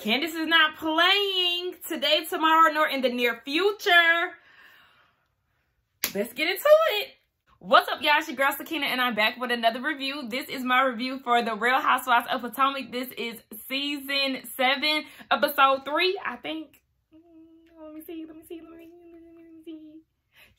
Candace is not playing today, tomorrow, nor in the near future. Let's get into it. What's up, y'all? It's your girl, Sakina, and I'm back with another review. This is my review for The Real Housewives of Potomac. This is season 7, episode 3, I think. Let me see.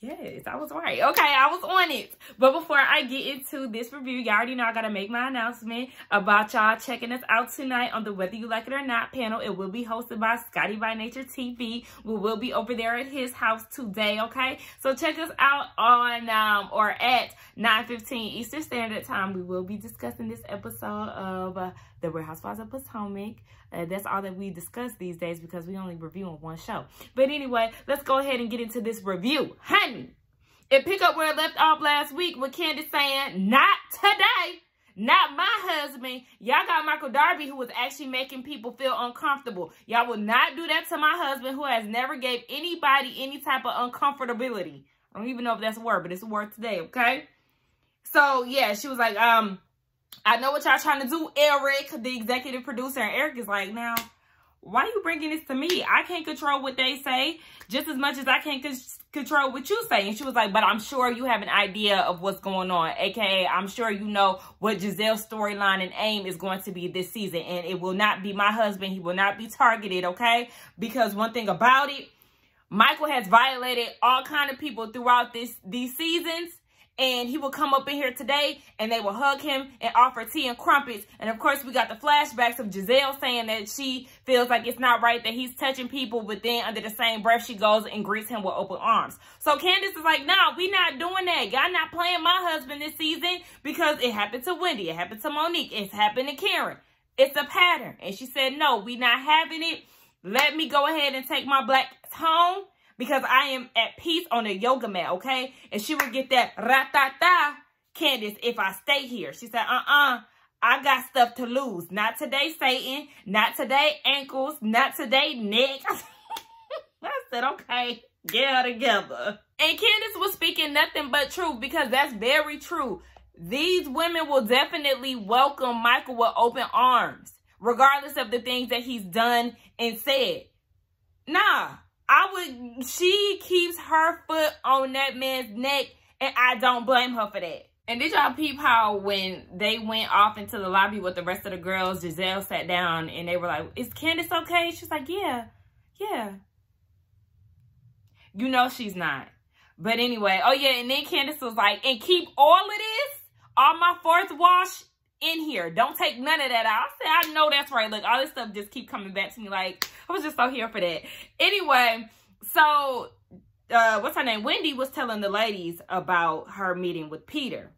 Yes, I was right. Okay, I was on it. But before I get into this review, y'all already know I gotta make my announcement about y'all checking us out tonight on the Whether You Like It or Not panel. It will be hosted by Scotty by Nature TV. We will be over there at his house today, okay? So check us out on or at 9:15 Eastern Standard Time. We will be discussing this episode of The Real Housewives of Potomac. That's all that we discuss these days because we only review on one show. But anyway, let's go ahead and get into this review. Honey, it pick up where it left off last week with Candace saying, not today, not my husband. Y'all got Michael Darby, who was actually making people feel uncomfortable. Y'all will not do that to my husband, who has never gave anybody any type of uncomfortability. I don't even know if that's a word, but it's a word today, okay? So, yeah, she was like, I know what y'all trying to do, Eric, the executive producer. And Eric is like, now, why are you bringing this to me? I can't control what they say just as much as I can't control what you say. And she was like, but I'm sure you have an idea of what's going on. AKA, I'm sure you know what Giselle's storyline and aim is going to be this season. And it will not be my husband. He will not be targeted, okay? Because one thing about it, Michael has violated all kind of people throughout these seasons. And he will come up in here today and they will hug him and offer tea and crumpets. And of course, we got the flashbacks of Giselle saying that she feels like it's not right that he's touching people. But then under the same breath, she goes and greets him with open arms. So Candace is like, nah, we not doing that. Y'all not playing my husband this season because it happened to Wendy. It happened to Monique. It's happened to Karen. It's a pattern. And she said, no, we not having it. Let me go ahead and take my black home. Because I am at peace on a yoga mat, okay? And she would get that ra-ta-ta, Candace, if I stay here. She said, I got stuff to lose. Not today, Satan. Not today, ankles. Not today, neck. I said, okay, get her together. And Candace was speaking nothing but truth because that's very true. These women will definitely welcome Michael with open arms, regardless of the things that he's done and said. Nah. She keeps her foot on that man's neck, and I don't blame her for that. And did y'all peep how when they went off into the lobby with the rest of the girls, Giselle sat down and they were like, is Candace okay? She's like, yeah. You know she's not. But anyway, oh yeah, and then Candace was like, and keep all of this, all my fourth wash in here. Don't take none of that out. I said, I know that's right. Look, all this stuff just keep coming back to me. Like, I was just so here for that. Anyway, so, what's her name? Wendy was telling the ladies about her meeting with Peter.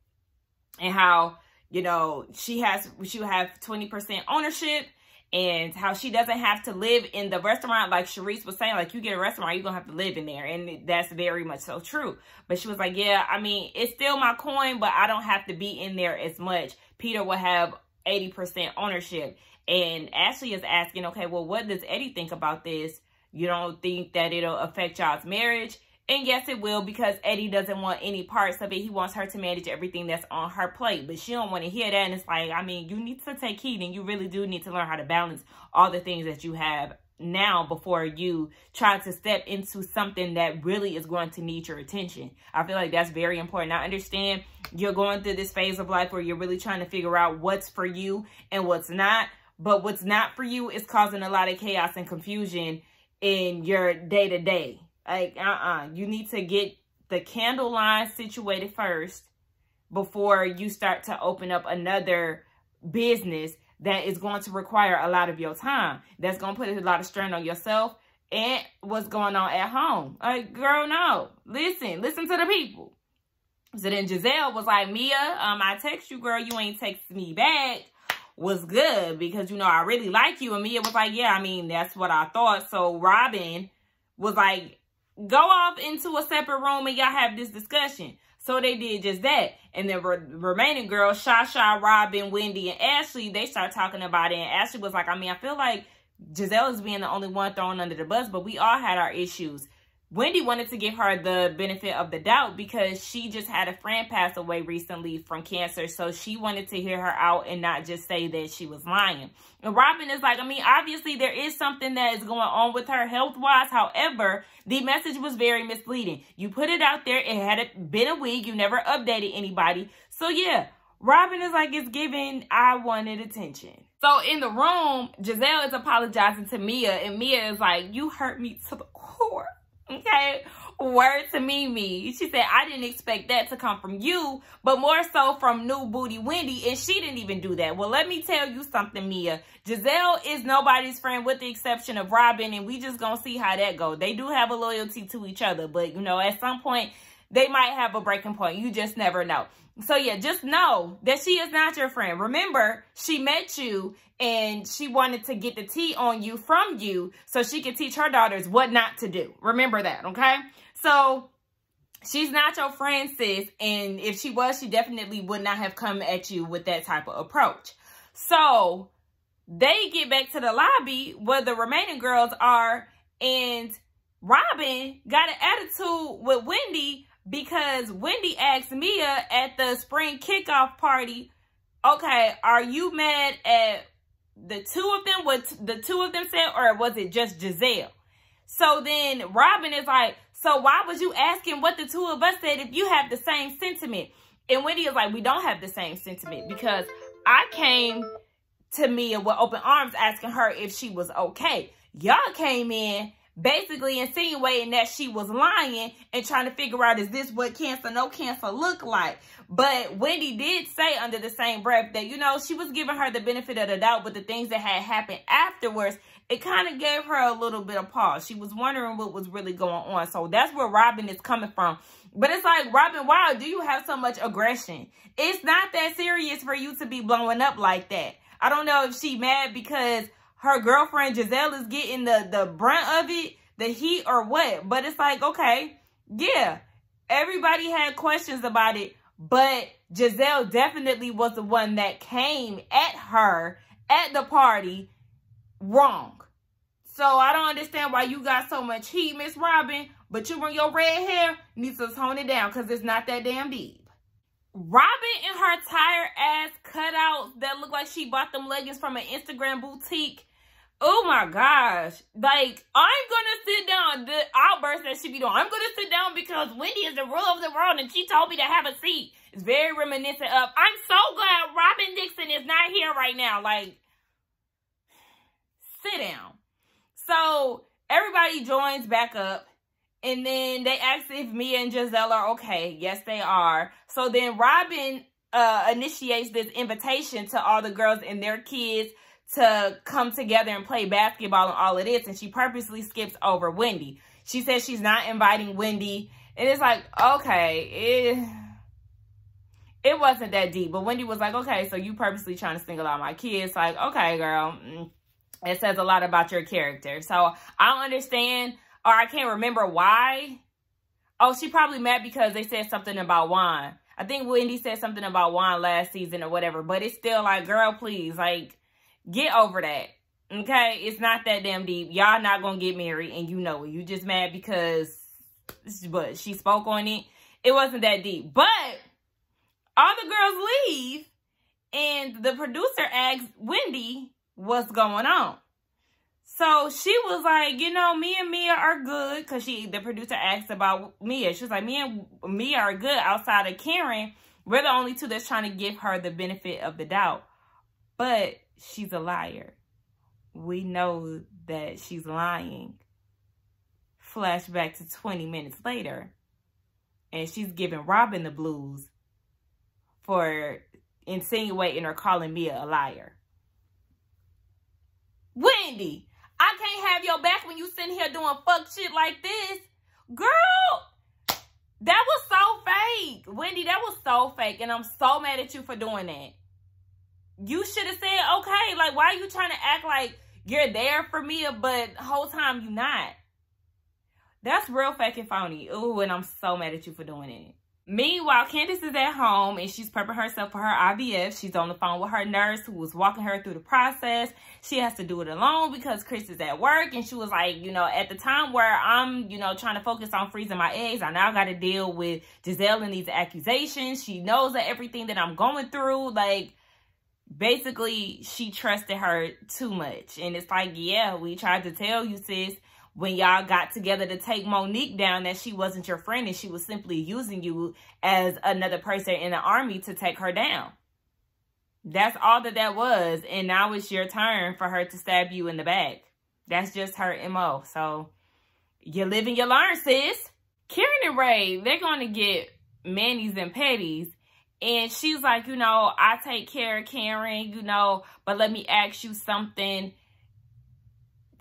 And how, you know, she have 20% ownership. And how she doesn't have to live in the restaurant. Like Sharice was saying, like, you get a restaurant, you're going to have to live in there. And that's very much so true. But she was like, yeah, I mean, it's still my coin, but I don't have to be in there as much. Peter will have 80% ownership. And Ashley is asking, okay, well, what does Eddie think about this? You don't think that it'll affect y'all's marriage? And yes, it will, because Eddie doesn't want any parts of it. He wants her to manage everything that's on her plate. But she don't want to hear that. And it's like, I mean, you need to take heed, and you really do need to learn how to balance all the things that you have now before you try to step into something that really is going to need your attention. I feel like that's very important. I understand you're going through this phase of life where you're really trying to figure out what's for you and what's not. But what's not for you is causing a lot of chaos and confusion in your day-to-day. Like, you need to get the candle line situated first before you start to open up another business that is going to require a lot of your time. That's going to put a lot of strain on yourself and what's going on at home. Like, girl, no. Listen to the people. So then Giselle was like, Mia, I text you, girl. You ain't text me back. Was good because, you know, I really like you. And Mia was like, yeah, I mean, that's what I thought. So Robin was like, go off into a separate room and y'all have this discussion. So they did just that. And the remaining girls, Shasha, Robin, Wendy, and Ashley, they start talking about it. And Ashley was like, I mean, I feel like Giselle is being the only one thrown under the bus, but we all had our issues. Wendy wanted to give her the benefit of the doubt because she just had a friend pass away recently from cancer. So she wanted to hear her out and not just say that she was lying. And Robin is like, I mean, obviously there is something that is going on with her health-wise. However, the message was very misleading. You put it out there. It had been a week. You never updated anybody. So yeah, Robin is like, it's giving, I wanted attention. So in the room, Giselle is apologizing to Mia. And Mia is like, you hurt me to the core. Okay, word to Mimi. She said, I didn't expect that to come from you, but more so from new booty Wendy, and she didn't even do that. Well, let me tell you something, Mia. Giselle is nobody's friend with the exception of Robin, and we just gonna see how that goes. They do have a loyalty to each other, but, you know, at some point, they might have a breaking point. You just never know. So, yeah, just know that she is not your friend. Remember, she met you and she wanted to get the tea on you from you so she could teach her daughters what not to do. Remember that, okay? So, she's not your friend, sis. And if she was, she definitely would not have come at you with that type of approach. So, they get back to the lobby where the remaining girls are. And Robin got an attitude with Wendy because Wendy asked Mia at the spring kickoff party, okay, are you mad at the two of them, what the two of them said, or was it just Giselle? So then Robin is like, so why was you asking what the two of us said if you have the same sentiment? And Wendy is like, we don't have the same sentiment because I came to Mia with open arms asking her if she was okay. Y'all came in basically insinuating that she was lying and trying to figure out, is this what cancer, no cancer look like? But Wendy did say under the same breath that, you know, she was giving her the benefit of the doubt, but the things that had happened afterwards, it kind of gave her a little bit of pause. She was wondering what was really going on. So that's where Robin is coming from. But it's like, Robin, why do you have so much aggression? It's not that serious for you to be blowing up like that. I don't know if she mad because her girlfriend Giselle is getting the brunt of it, the heat, or what. But it's like, okay, yeah, everybody had questions about it, but Giselle definitely was the one that came at her at the party wrong. So I don't understand why you got so much heat, Miss Robin, but you and your red hair needs to tone it down because it's not that damn deep. Robin in her tired ass cutouts that look like she bought them leggings from an Instagram boutique. Oh my gosh. Like, I'm gonna sit down. The outburst that she be doing. I'm gonna sit down because Wendy is the ruler of the world and she told me to have a seat. It's very reminiscent of, I'm so glad Robin Dixon is not here right now. Like, sit down. So, everybody joins back up. And then they ask if Mia and Giselle are okay. Yes, they are. So then Robin initiates this invitation to all the girls and their kids to come together and play basketball and all of this. And she purposely skips over Wendy. She says she's not inviting Wendy. And it's like, okay, it wasn't that deep. But Wendy was like, okay, so you purposely trying to single out my kids. Like, okay, girl, it says a lot about your character. So I don't understand. Or I can't remember why. Oh, she probably mad because they said something about wine. I think Wendy said something about wine last season or whatever. But it's still like, girl, please, like, get over that. Okay? It's not that damn deep. Y'all not going to get married and you know it. You just mad because, but she spoke on it. It wasn't that deep. But all the girls leave and the producer asks Wendy what's going on. So she was like, you know, me and Mia are good. Because the producer asked about Mia. She was like, me and Mia are good outside of Karen. We're the only two that's trying to give her the benefit of the doubt. But she's a liar. We know that she's lying. Flashback to 20 minutes later. And she's giving Robin the blues for insinuating or calling Mia a liar. Wendy! I can't have your back when you sitting here doing fuck shit like this. Girl, that was so fake. Wendy, that was so fake. And I'm so mad at you for doing that. You should have said, okay, like, why are you trying to act like you're there for me, but the whole time you not? That's real fake and phony. Ooh, and I'm so mad at you for doing it. Meanwhile, Candace is at home and she's prepping herself for her IVF. She's on the phone with her nurse who was walking her through the process. She has to do it alone because Chris is at work. And she was like, you know, at the time where I'm, you know, trying to focus on freezing my eggs, I now got to deal with Giselle and these accusations. She knows that everything that I'm going through, like, basically, she trusted her too much. And it's like, yeah, we tried to tell you, sis, when y'all got together to take Monique down, that she wasn't your friend and she was simply using you as another person in the army to take her down. That's all that was. And now it's your turn for her to stab you in the back. That's just her MO. So you live and you learn, sis. Karen and Ray, they're going to get manis and petties. And she's like, you know, I take care of Karen, you know, but let me ask you something.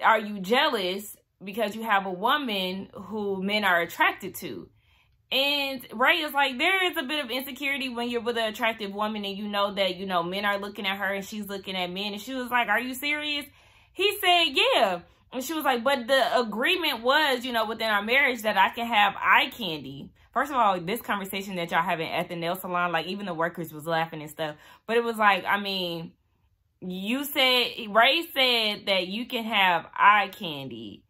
Are you jealous because you have a woman who men are attracted to? And Ray is like, there is a bit of insecurity when you're with an attractive woman and you know that, you know, men are looking at her and she's looking at men. And she was like, are you serious? He said, yeah. And she was like, but the agreement was, you know, within our marriage that I can have eye candy. First of all, this conversation that y'all having at the nail salon, like even the workers was laughing and stuff. But it was like, I mean, you said, Ray said that you can have eye candy.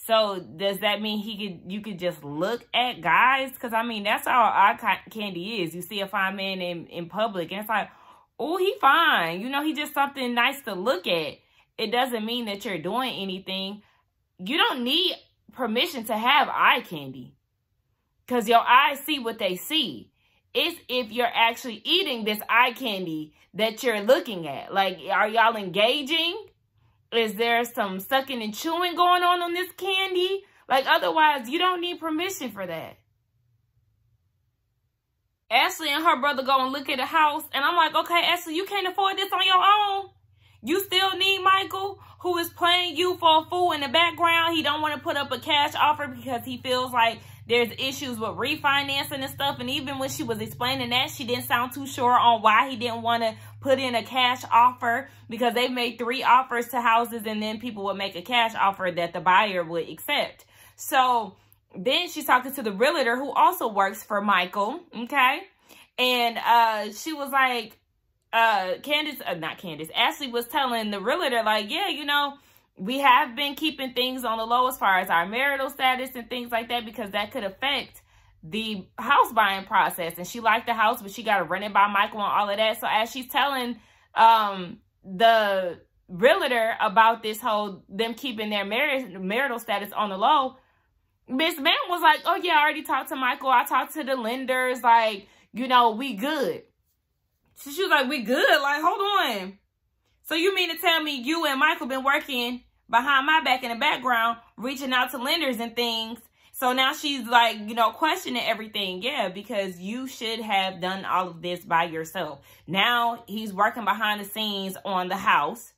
So does that mean you could just look at guys? Because I mean, that's all eye candy is. You see a fine man in public and it's like, oh, he fine. You know, he just something nice to look at. It doesn't mean that you're doing anything. You don't need permission to have eye candy. Because your eyes see what they see. It's if you're actually eating this eye candy that you're looking at. Like, are y'all engaging? Is there some sucking and chewing going on this candy? Like, otherwise, you don't need permission for that. Ashley and her brother go and look at the house. And I'm like, okay, Ashley, you can't afford this on your own. You still need Michael, who is playing you for a fool in the background. He don't want to put up a cash offer because he feels like there's issues with refinancing and stuff. And even when she was explaining that, she didn't sound too sure on why he didn't want to put in a cash offer, because they've made 3 offers to houses and then people would make a cash offer that the buyer would accept. So then she's talking to the realtor who also works for Michael. Okay. And she was like, Ashley was telling the realtor, like, yeah, you know, we have been keeping things on the low as far as our marital status and things like that, because that could affect the house buying process. And she liked the house, but she got to run it by Michael and all of that. So as she's telling the realtor about this whole, them keeping their marital status on the low, Miss Ma'am was like, oh yeah, I already talked to Michael. I talked to the lenders. Like, you know, we good. So she was like, we good? Like, hold on. So you mean to tell me you and Michael been working behind my back in the background, reaching out to lenders and things? So now she's like, you know, questioning everything. Yeah, because you should have done all of this by yourself. Now he's working behind the scenes on the house,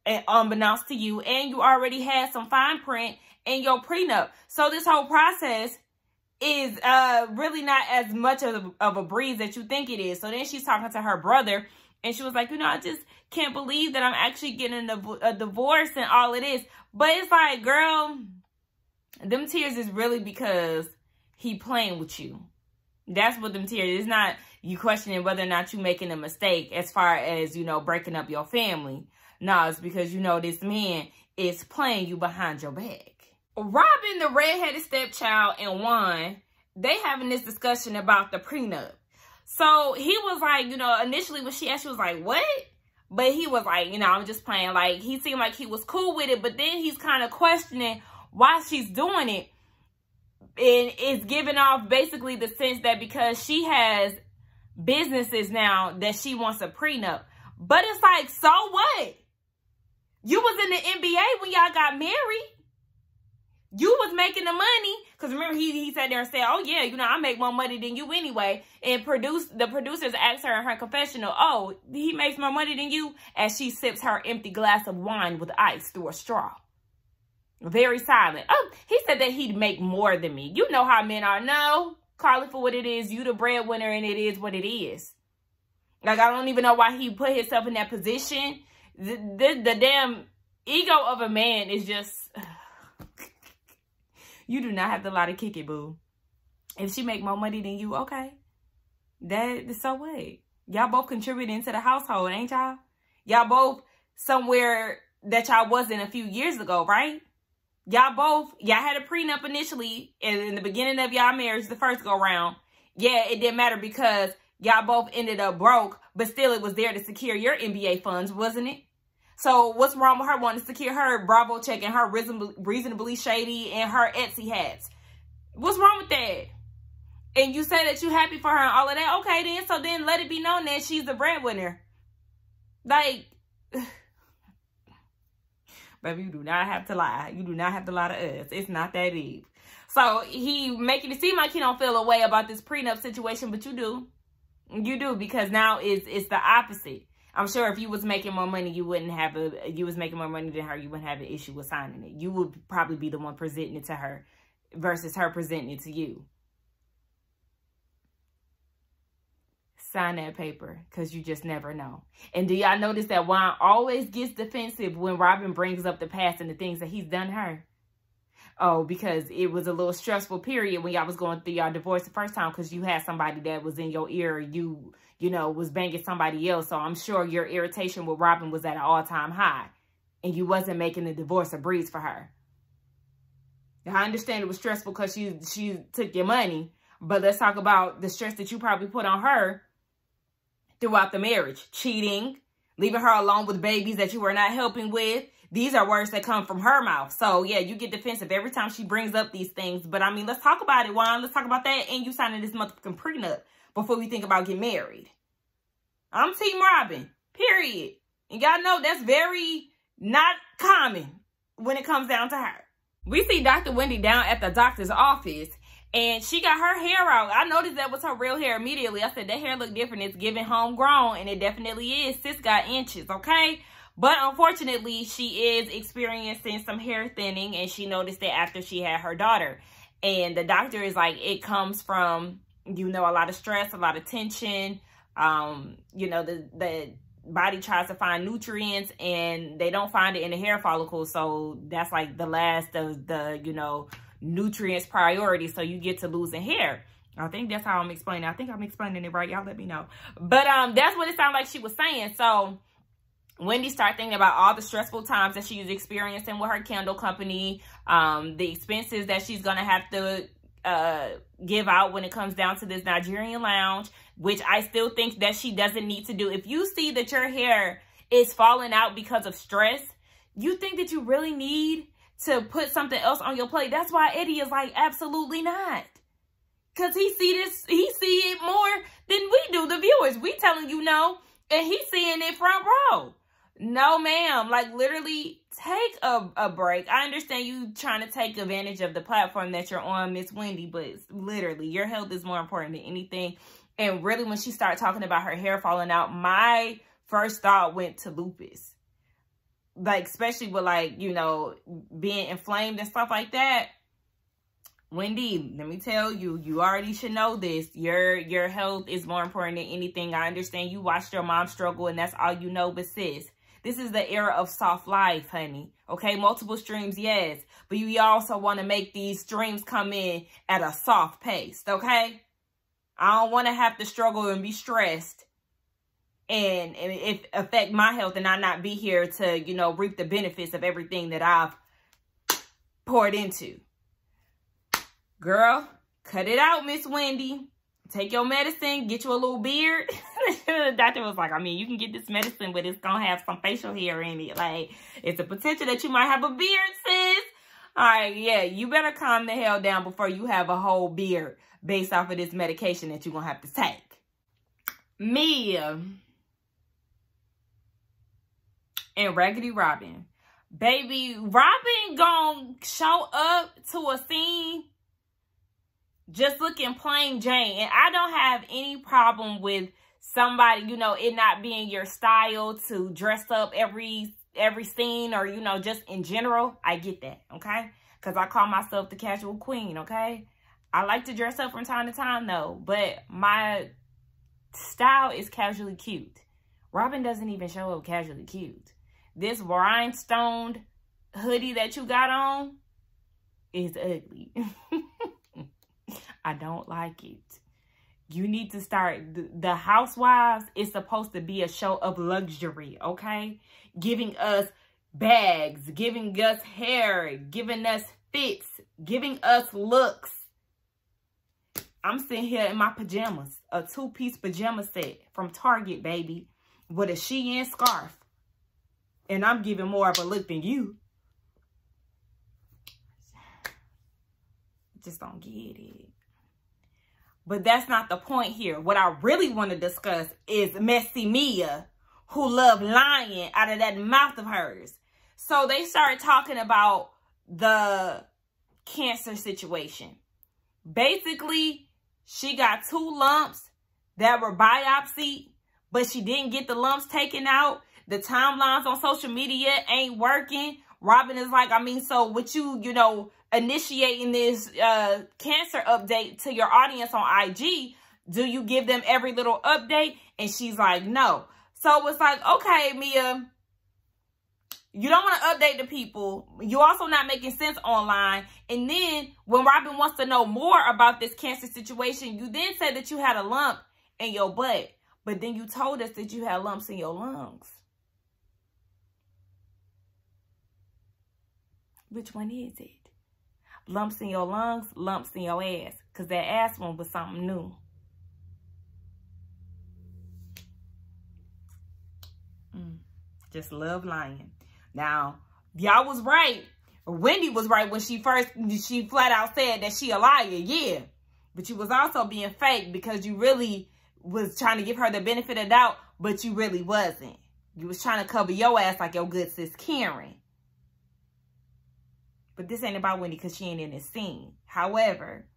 unbeknownst to you. And you already had some fine print in your prenup. So this whole process is really not as much of a breeze that you think it is. So then she's talking to her brother. And she was like, you know, I just can't believe that I'm actually getting a divorce and all it is. But it's like, girl, them tears is really because he playing with you. That's what them tears. It's not you questioning whether or not you're making a mistake as far as, you know, breaking up your family. No, it's because, you know, this man is playing you behind your back. Robin, the redheaded stepchild, and Juan, they having this discussion about the prenup. So he was like, you know, initially when she asked, she was like, what? But he was like, you know, I'm just playing. Like, he seemed like he was cool with it. But then he's kind of questioning why she's doing it. And it's giving off basically the sense that because she has businesses now that she wants a prenup. But it's like, so what? You was in the NBA when y'all got married. You was making the money. Because remember, he sat there and said, oh, yeah, you know, I make more money than you anyway. And the producers asked her in her confessional, oh, he makes more money than you? As she sips her empty glass of wine with ice through a straw. Very silent. Oh, he said that he'd make more than me. You know how men are. No, call it for what it is. You the breadwinner and it is what it is. Like, I don't even know why he put himself in that position. The damn ego of a man is just... You do not have to lie to kick it, boo. If she make more money than you, okay. That, so what? Y'all both contributing to the household, ain't y'all? Y'all both somewhere that y'all wasn't a few years ago, right? Y'all had a prenup initially in the beginning of y'all marriage, the first go round. Yeah, it didn't matter because y'all both ended up broke, but still it was there to secure your NBA funds, wasn't it? So what's wrong with her wanting to secure her Bravo check and her reasonably shady and her Etsy hats? What's wrong with that? And you say that you happy for her and all of that. Okay, then. So then let it be known that she's the breadwinner. Like, baby, you do not have to lie. You do not have to lie to us. It's not that deep. So he making it seem like he don't feel a way about this prenup situation, but you do. You do, because now it's the opposite. I'm sure if you was making more money, you wouldn't have you was making more money than her, you wouldn't have an issue with signing it. You would probably be the one presenting it to her versus her presenting it to you. Sign that paper, because you just never know. And do y'all notice that Juan always gets defensive when Robin brings up the past and the things that he's done her? Oh, because it was a little stressful period when y'all was going through y'all divorce the first time, because you had somebody that was in your ear, you know, was banging somebody else. So I'm sure your irritation with Robin was at an all-time high, and you wasn't making the divorce a breeze for her. Now, I understand it was stressful because she took your money, but let's talk about the stress that you probably put on her throughout the marriage. Cheating, leaving her alone with babies that you were not helping with. These are words that come from her mouth. So, yeah, you get defensive every time she brings up these things. But, I mean, let's talk about it, Juan. Let's talk about that. And you signing this motherfucking prenup before we think about getting married. I'm Team Robin, period. And y'all know that's very not common when it comes down to her. We see Dr. Wendy down at the doctor's office, and she got her hair out. I noticed that was her real hair immediately. I said, that hair look different. It's giving homegrown, and it definitely is. Sis got inches, okay? But unfortunately, she is experiencing some hair thinning, and she noticed it after she had her daughter. And the doctor is like, it comes from, you know, a lot of stress, a lot of tension. You know, the body tries to find nutrients, and they don't find it in the hair follicles. So that's like the last of the, you know, nutrients priority, so you get to losing hair. I think that's how I'm explaining. I think I'm explaining it right. Y'all let me know. But that's what it sounded like she was saying. So Wendy started thinking about all the stressful times that she's experiencing with her candle company, the expenses that she's gonna have to give out when it comes down to this Nigerian lounge, which I still think that she doesn't need to do. If you see that your hair is falling out because of stress, you think that you really need to put something else on your plate. That's why Eddie is like, absolutely not. Because he see it more than we do, the viewers. We telling you no, and he's seeing it front row. No, ma'am. Like, literally, take a break. I understand you trying to take advantage of the platform that you're on, Miss Wendy, but literally, your health is more important than anything. And really, when she started talking about her hair falling out, my first thought went to lupus. Like, especially with, like, you know, being inflamed and stuff like that. Wendy, let me tell you, you already should know this. Your health is more important than anything. I understand you watched your mom struggle and that's all you know, but sis, this is the era of soft life, honey. Okay, multiple streams, yes. But you also want to make these streams come in at a soft pace, okay? I don't want to have to struggle and be stressed and it affect my health and I not be here to, you know, reap the benefits of everything that I've poured into. Girl, cut it out, Miss Wendy. Take your medicine, get you a little beard. The doctor was like, I mean, you can get this medicine, but it's going to have some facial hair in it. Like, it's a potential that you might have a beard, sis. All right, yeah, you better calm the hell down before you have a whole beard based off of this medication that you're going to have to take. Mia and Raggedy Robin. Baby, Robin gonna show up to a scene just looking plain Jane. And I don't have any problem with somebody, you know, it not being your style to dress up every scene or, you know, just in general. I get that, okay? Because I call myself the casual queen, okay? I like to dress up from time to time, though. But my style is casually cute. Robin doesn't even show up casually cute. This rhinestoned hoodie that you got on is ugly. I don't like it. You need to start. The Housewives is supposed to be a show of luxury, okay? Giving us bags, giving us hair, giving us fits, giving us looks. I'm sitting here in my pajamas, a 2-piece pajama set from Target, baby, with a Shein scarf. And I'm giving more of a look than you. Just don't get it. But that's not the point here. What I really want to discuss is Messy Mia, who loved lying out of that mouth of hers. So they started talking about the cancer situation. Basically, she got 2 lumps that were biopsied, but she didn't get the lumps taken out. The timelines on social media ain't working. Robin is like, I mean, so with you, you know, initiating this cancer update to your audience on IG, do you give them every little update? And she's like, no. So it's like, okay, Mia, you don't want to update the people. You also not making sense online. And then when Robin wants to know more about this cancer situation, you then said that you had a lump in your butt. But then you told us that you had lumps in your lungs. Which one is it? Lumps in your lungs, lumps in your ass. Because that ass one was something new. Just love lying. Now, y'all was right. Wendy was right when she flat out said that she a liar. Yeah. But you was also being fake because you really was trying to give her the benefit of doubt, but you really wasn't. You was trying to cover your ass like your good sis Karen. But this ain't about Wendy because she ain't in this scene. However,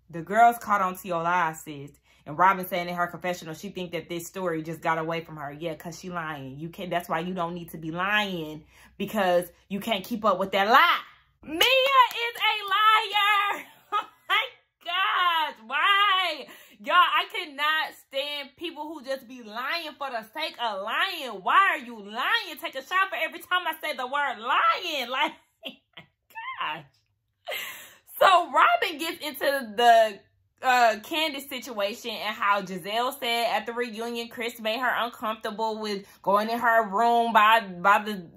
the girls caught on to your lies, sis. And Robin saying in her confessional, she think that this story just got away from her. Yeah, because she lying. You can't. That's why you don't need to be lying, because you can't keep up with that lie. Mia is a liar. Oh my gosh. Why? Y'all, I cannot stand people who just be lying for the sake of lying. Why are you lying? Take a shot for every time I say the word lying. Like, oh my gosh. So Robin gets into the Candace situation and how Giselle said at the reunion, Chris made her uncomfortable with going in her room by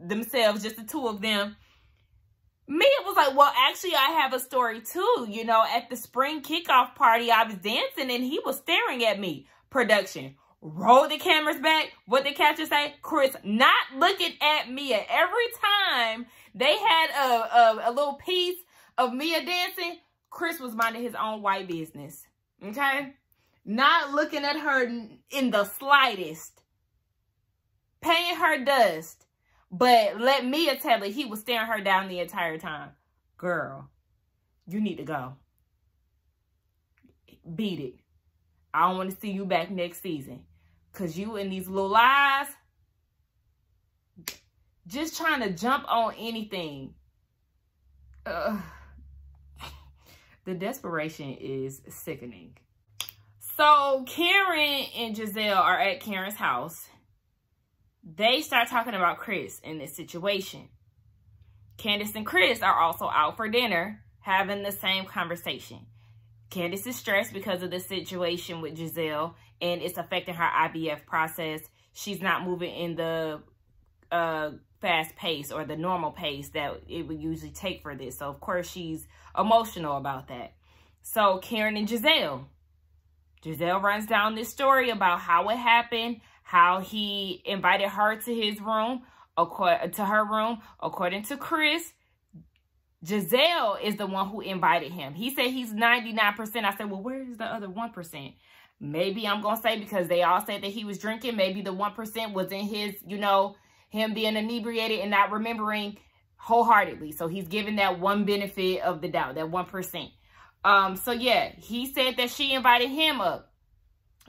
themselves, just the 2 of them. Mia was like, well, actually, I have a story too. You know, at the spring kickoff party, I was dancing and he was staring at me. Production, roll the cameras back. What did Catcher say? Chris not looking at Mia. Every time they had a little piece of Mia dancing, Chris was minding his own white business. Okay? Not looking at her in the slightest. Paying her dust. But let Mia tell it, he was staring her down the entire time. Girl, you need to go. Beat it. I don't want to see you back next season. Because you and these little lies, just trying to jump on anything. The desperation is sickening. So Karen and Giselle are at Karen's house. They start talking about Chris in this situation. Candace and Chris are also out for dinner, having the same conversation. Candace is stressed because of the situation with Giselle, and it's affecting her IVF process. She's not moving in the fast pace or the normal pace that it would usually take for this. So, of course, she's emotional about that. So, Karen and Giselle runs down this story about how it happened, how he invited her to his room, to her room. According to Chris, Giselle is the one who invited him. He said he's 99%. I said, well, where is the other 1%? Maybe I'm going to say because they all said that he was drinking. Maybe the 1% was in his, you know, him being inebriated and not remembering wholeheartedly. So he's giving that one benefit of the doubt, that 1%. So yeah, he said that she invited him up.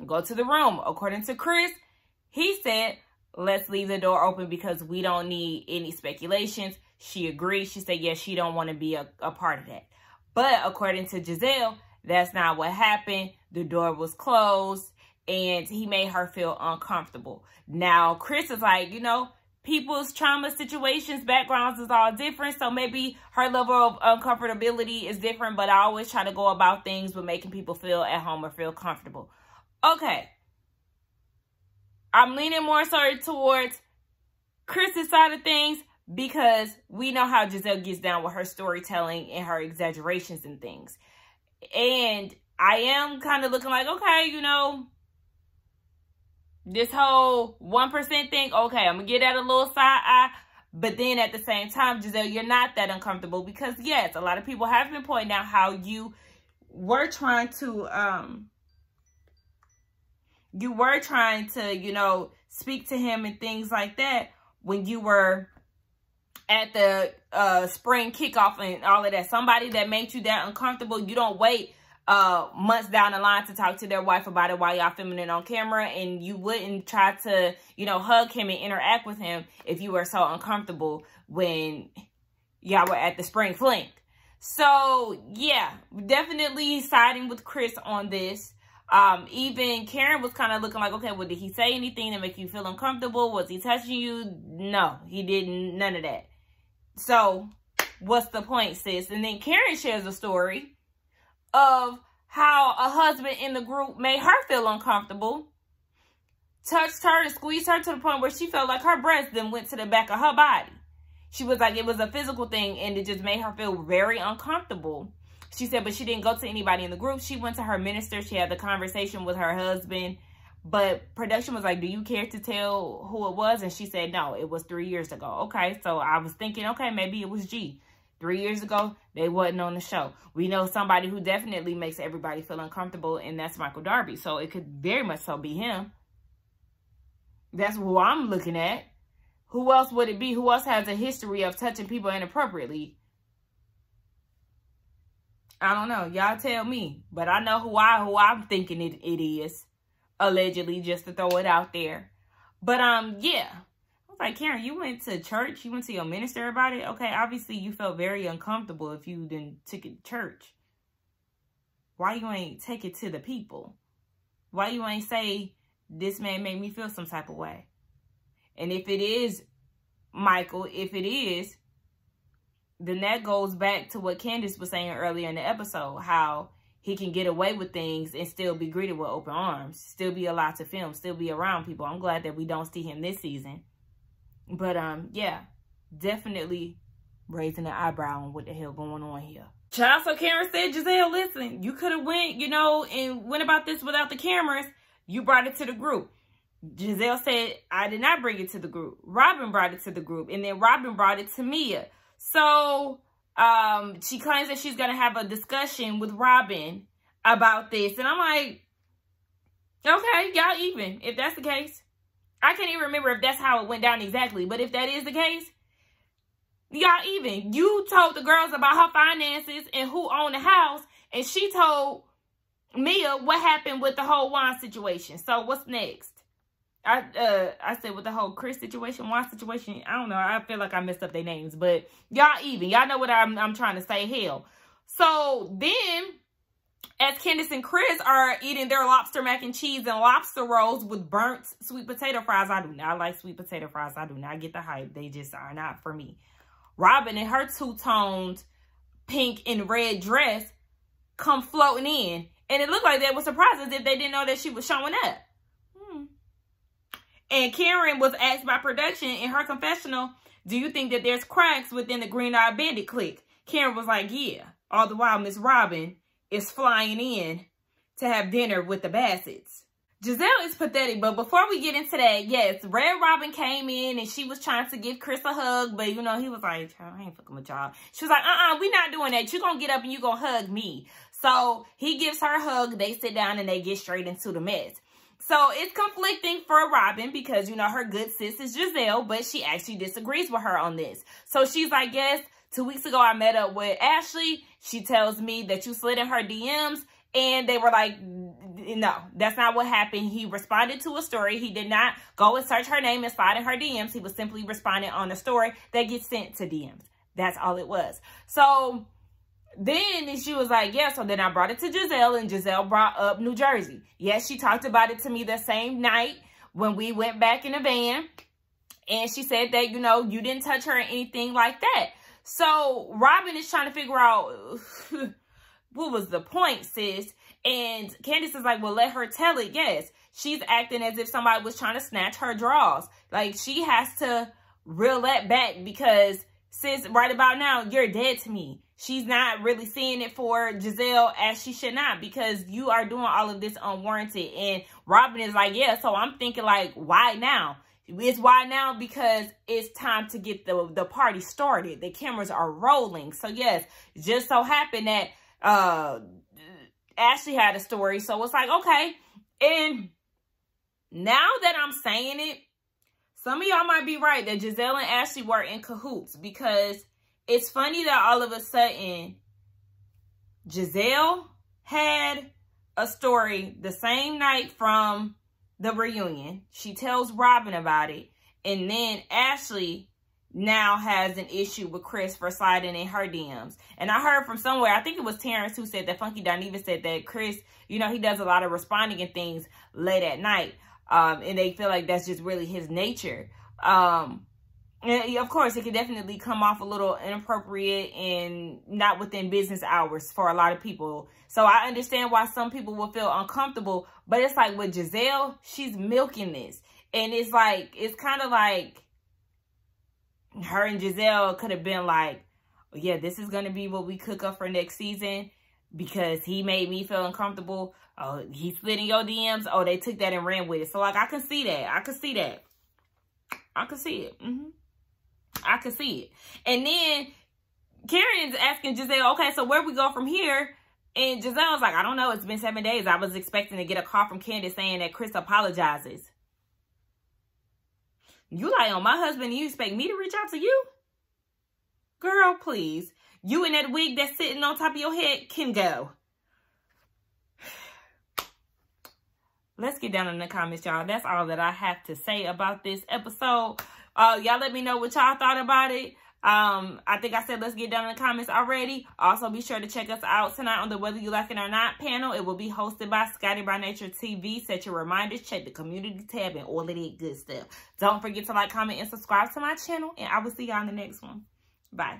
Go to the room. According to Chris, he said, let's leave the door open because we don't need any speculations. She agreed. She said, yes, she don't want to be a part of that. But according to Giselle, that's not what happened. The door was closed and he made her feel uncomfortable. Now, Chris is like, you know, people's trauma situations, backgrounds is all different. So maybe her level of uncomfortability is different, but I always try to go about things with making people feel at home or feel comfortable. Okay. I'm leaning more so towards Chris's side of things because we know how Giselle gets down with her storytelling and her exaggerations and things. And I am kind of looking like, okay, you know, this whole 1% thing, okay, I'm going to get at a little side eye. But then at the same time, Giselle, you're not that uncomfortable because, yes, a lot of people have been pointing out how you were trying to, you know, speak to him and things like that when you were at the spring kickoff and all of that. Somebody that made you that uncomfortable, you don't wait months down the line to talk to their wife about it while y'all filming it on camera, and you wouldn't try to, you know, hug him and interact with him if you were so uncomfortable when y'all were at the spring fling. So yeah, definitely siding with Chris on this. Even Karen was kind of looking like, okay, well, did he say anything to make you feel uncomfortable? Was he touching you? No, he didn't. None of that. So what's the point, sis? And then Karen shares a story of how a husband in the group made her feel uncomfortable, touched her and squeezed her to the point where she felt like her breast then went to the back of her body. She was like, it was a physical thing and it just made her feel very uncomfortable. She said, but she didn't go to anybody in the group. She went to her minister. She had the conversation with her husband. But production was like, do you care to tell who it was? And she said, no, it was 3 years ago. Okay, so I was thinking, okay, maybe it was G. 3 years ago, they wasn't on the show. We know somebody who definitely makes everybody feel uncomfortable, and that's Michael Darby. So it could very much so be him. That's who I'm looking at. Who else would it be? Who else has a history of touching people inappropriately? I don't know. Y'all tell me. But I know who I'm thinking it is. Allegedly, just to throw it out there. But yeah. I was like, Karen, you went to church? You went to your minister about it? Okay, obviously you felt very uncomfortable if you didn't take it to church. Why you ain't take it to the people? Why you ain't say, this man made me feel some type of way? And if it is Michael, if it is, then that goes back to what Candace was saying earlier in the episode, how he can get away with things and still be greeted with open arms, still be allowed to film, still be around people. I'm glad that we don't see him this season. But yeah, definitely raising an eyebrow on what the hell going on here. Child, so Karen said, Giselle, listen, you could have went, you know, and went about this without the cameras. You brought it to the group. Giselle said, I did not bring it to the group. Robin brought it to the group. And then Robin brought it to Mia. So she claims that she's going to have a discussion with Robin about this. And I'm like, okay, y'all even, if that's the case. I can't even remember if that's how it went down exactly. But if that is the case, y'all even. You told the girls about her finances and who owned the house. And she told Mia what happened with the whole wine situation. So what's next? I said with the whole Chris situation, Juan situation, I don't know. I feel like I messed up their names, but y'all even. Y'all know what I'm trying to say. Hell. So then, as Candace and Chris are eating their lobster mac and cheese and lobster rolls with burnt sweet potato fries, I do not like sweet potato fries. I do not get the hype. They just are not for me. Robin in her two-toned pink and red dress come floating in, and it looked like they were surprised as if they didn't know that she was showing up. And Karen was asked by production in her confessional, do you think that there's cracks within the Green Eyed Bandit clique? Karen was like, yeah. All the while, Miss Robin is flying in to have dinner with the Bassetts. Giselle is pathetic, but before we get into that, yes, Red Robin came in and she was trying to give Chris a hug, but, you know, he was like, I ain't fucking with y'all. She was like, we not doing that. You gonna get up and you gonna hug me. So he gives her a hug. They sit down and they get straight into the mess. So it's conflicting for Robin because, you know, her good sis is Giselle, but she actually disagrees with her on this. So she's like, yes, 2 weeks ago I met up with Ashley. She tells me that you slid in her DMs, and they were like, no, that's not what happened. He responded to a story. He did not go and search her name and slide in her DMs. He was simply responding on a story that gets sent to DMs. That's all it was. So then she was like, yeah, so then I brought it to Giselle, and Giselle brought up New Jersey. Yes, she talked about it to me the same night when we went back in the van. And she said that, you know, you didn't touch her or anything like that. So Robin is trying to figure out what was the point, sis? And Candace is like, well, let her tell it. Yes, she's acting as if somebody was trying to snatch her drawers. Like, she has to reel that back because, sis, right about now, you're dead to me. She's not really seeing it for Giselle as she should not, because you are doing all of this unwarranted. And Robin is like, yeah, so I'm thinking like, why now? It's why now because it's time to get the party started. The cameras are rolling. So yes, just so happened that Ashley had a story. So it's like, okay. And now that I'm saying it, some of y'all might be right that Giselle and Ashley were in cahoots, because it's funny that all of a sudden Giselle had a story the same night from the reunion. She tells Robin about it. And then Ashley now has an issue with Chris for sliding in her DMs. And I heard from somewhere, I think it was Terrence who said that, Funky Dineva said that Chris, you know, he does a lot of responding and things late at night. And they feel like that's just really his nature. And of course, it can definitely come off a little inappropriate and not within business hours for a lot of people. So I understand why some people will feel uncomfortable. But it's like with Giselle, she's milking this. And it's like, it's kind of like her and Giselle could have been like, oh, yeah, this is going to be what we cook up for next season because he made me feel uncomfortable. Oh, he slid in your DMs. Oh, they took that and ran with it. So, like, I can see that. I can see that. I can see it. I can see it. And then Karen's asking Giselle, okay, so where we go from here? And Giselle's like, I don't know. It's been 7 days. I was expecting to get a call from Candace saying that Chris apologizes. You like on my husband and you expect me to reach out to you? Girl, please. You and that wig that's sitting on top of your head can go. Let's get down in the comments, y'all. That's all that I have to say about this episode. Y'all let me know what y'all thought about it. I think I said let's get down in the comments already. Also, be sure to check us out tonight on the Whether You Like It or Not panel. It will be hosted by Scotty by Nature TV. Set your reminders, check the community tab, and all of that good stuff. Don't forget to like, comment, and subscribe to my channel. And I will see y'all in the next one. Bye.